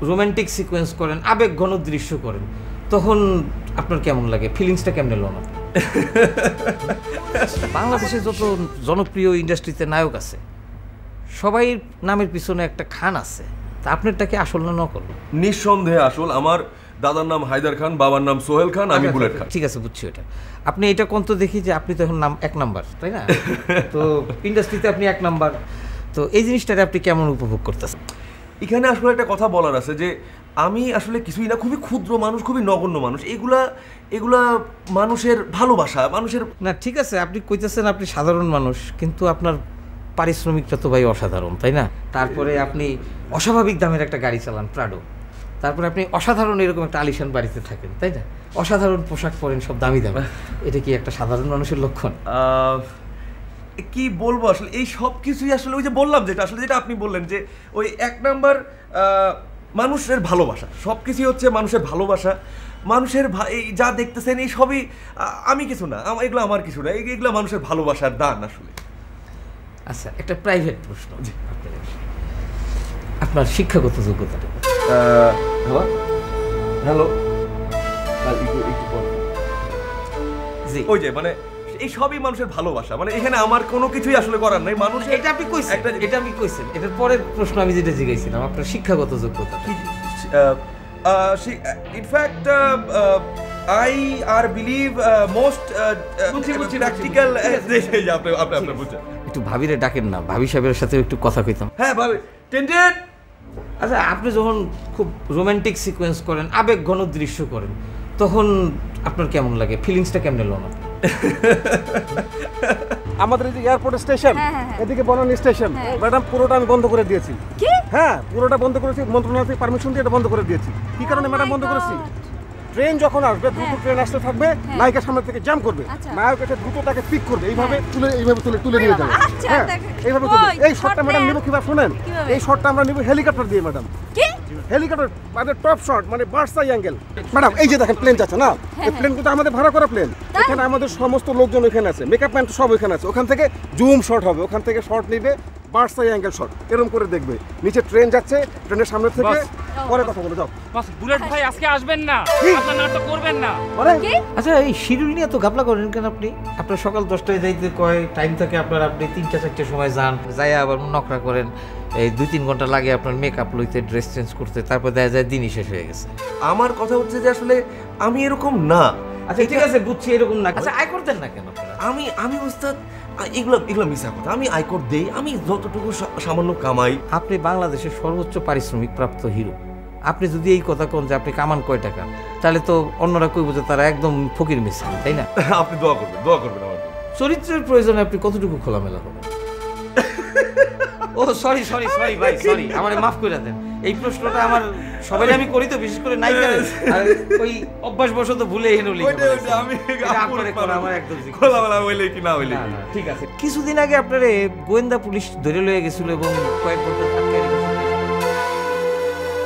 Romantic sequence করেন, আবেগ ঘন দৃশ্য করেন, তখন আপনার কেমন লাগে? ফিলিংসটা কেমনে লোন? বাংলাদেশে যত জনপ্রিয় ইন্ডাস্ট্রিতে নায়ক আছে সবাই নামের পিছনে একটা খান আছে, তা আপনারটাকে আসল না নকল? নিঃসন্দেহে আসল। আমার দাদার নাম হায়দার খান, বাবার নাম সোহেল খান, আমি বুলেট খান। ঠিক আছে, বুঝছি। এটা আপনি এটা কোন তো দেখি যে আপনি তো এখন নাম 1 নাম্বার, তাই না? তো ইন্ডাস্ট্রিতে আপনি 1 নাম্বার, তো এই জিনিসটাকে আপনি কেমন উপভোগ করতেছেন? এখানে আসলে একটা কথা বলার আছে যে আমি আসলে কিছুই না, খুবই ক্ষুদ্র মানুষ, খুবই নগণ্য মানুষ। এগুলা মানুষের ভালোবাসা, মানুষের না। ঠিক আছে, আপনি কইতেছেন আপনি সাধারণ মানুষ, কিন্তু আপনার পারিশ্রমিকটা তো ভাই অসাধারণ, তাই না? তারপরে আপনি অস্বাভাবিক দামের একটা গাড়ি চালান, প্রাডো। তারপরে আপনি অসাধারণ এরকম একটা আলিশান বাড়িতে থাকেন, তাই না? অসাধারণ পোশাক পরেন, সব দামি দামি। এটা কি একটা সাধারণ মানুষের লক্ষণ? কি বলবো আসলে, এই সব কিছুই আসলে ওই যে বললাম, যেটা আপনি বললেন যে ওই 1 নাম্বার মানুষের ভালোবাসা, সব কিছুই হচ্ছে মানুষের ভালোবাসা। মানুষের এই যা দেখতেছেন এই সবই আমি কিছু না, এগুলো আমার কিছু না, এগুলো মানুষের ভালোবাসার দান আসলে। আচ্ছা, একটা প্রাইভেট প্রশ্ন, আপনার শিক্ষাগত যোগ্যতাটা? হ্যালো, ওই যে মানে এই সবই মানুষের ভালোবাসা, মানে এখানে আমার কোনো কিছুই আসলে করার নাই। মানুষ এটা আপনি কইছেন, এটা আমি কইছেন। এটার পরের প্রশ্ন আমি যেটা জিজ্ঞাসিলাম, আপনার শিক্ষাগত যোগ্যতা কি? In fact I are believe most practical আপনি বুঝছেন। একটু ভাবিরে ডাকেন না, ভাবি সাহেবের সাথে একটু কথা কইতাম। হ্যাঁ ভাবি, টেন্টেড। আচ্ছা, আপনি যখন খুব রোমান্টিক সিকোয়েন্স করেন, আবেগ ঘন দৃশ্য করেন, তখন আপনার কেমন লাগে? ফিলিংসটা কেমনে লোন? আমাদের এই যে এয়ারপোর্ট স্টেশন, এদিকে বনানী স্টেশন, ম্যাডাম পুরোটা আমি বন্ধ করে দিয়েছি। কি? হ্যাঁ, পুরোটা বন্ধ করেছি, মন্ত্রণালয় থেকে পারমিশন দিয়ে এটা বন্ধ করে দিয়েছি। কি কারণে ম্যাডাম বন্ধ করেছি? ট্রেন যখন আসবে, দ্রুত ট্রেন আসতে থাকবে, নায়িকার সামনে থেকে জ্যাম করবে, নায়ক এসে দ্রুত তাকে পিক করবে, এইভাবে তুলে নিয়ে যাবে। হ্যাঁ, এইভাবে চলবে। এই শটটা ম্যাডাম নিব কিভাবে শুনেন? এই শটটা আমরা নিব হেলিকপ্টার দিয়ে ম্যাডাম। কি হেলিকপ্টার মানে টপ শট, মানে বার্ডস আই অ্যাঙ্গেল। ম্যাডাম এই যে দেখেন প্লেন যাচ্ছে না, এই প্লেন কিন্তু আমাদের ভাড়া করা প্লেন। এখানে আমাদের সমস্ত লোকজন এখানে আছে, মেকআপ ম্যান সব এখানে আছে। ওখান থেকে জুম শট হবে, ওখান থেকে শট নিবে, বার্ডস আই অ্যাঙ্গেল শট এরকম করে দেখবে। নিচে ট্রেন যাচ্ছে, ট্রেনের সামনে থেকে পরে কথা বলে যাও। বাস, বুলেট ভাই আজকে আসবেন না, আপনার নাটক করবেন না। আচ্ছা, এই শিডিউল নিয়ে তো গাবলা করেন কেন আপনি? আপনার সকাল 10টায় যাইতে কয়, টাইম থাকে আপনার, আপনি 3টা-4টার সময় যান, যাই আবার নকরা করেন, এই 2-3 ঘন্টা লাগে আপনার মেকআপ লইতে, ড্রেস চেঞ্জ করতে, তারপর দেখা যায় দিনই শেষ হয়ে গেছে। আমার কথা হচ্ছে যে আসলে আমি এরকম না। আচ্ছা ঠিক আছে, বুঝছি এরকম না। আচ্ছা, আয় করতেন না কেন আপনারা? আমি ওস্তাদ, এগুলো মিশা কথা। আমি আয়কর দেই, আমি যতটুকু সামান্য কামাই। আপনি বাংলাদেশের সর্বোচ্চ পারিশ্রমিক প্রাপ্ত হিরো। আপনি যদি এই কথা কোন যে আপনি কামান কয় টাকা, তাহলে তো অন্যরা কইব যে তারা একদম ফকির মিসকিন, তাই না? আপনি দোয়া করবেন আমার। চরিত্রের প্রয়োজনে আপনি কতটুকু খোলামেলা হবেন? ও সরি ভাই, সরি, আমারে মাফ করে দেন। এই প্রশ্নটা আমার সবাই আমি করি তো, বিশেষ করে নায়িকা, আর ওই অভ্যাসবশত ভুলে এনে আমি আমার একদম খোলামেলা হইলে কি না হইলে। ঠিক আছে। কিছুদিন আগে আপনারে গোয়েন্দা পুলিশ ধরে লয়ে গেছিল এবং কয়েক ঘন্টা আটকে রেখেছিল।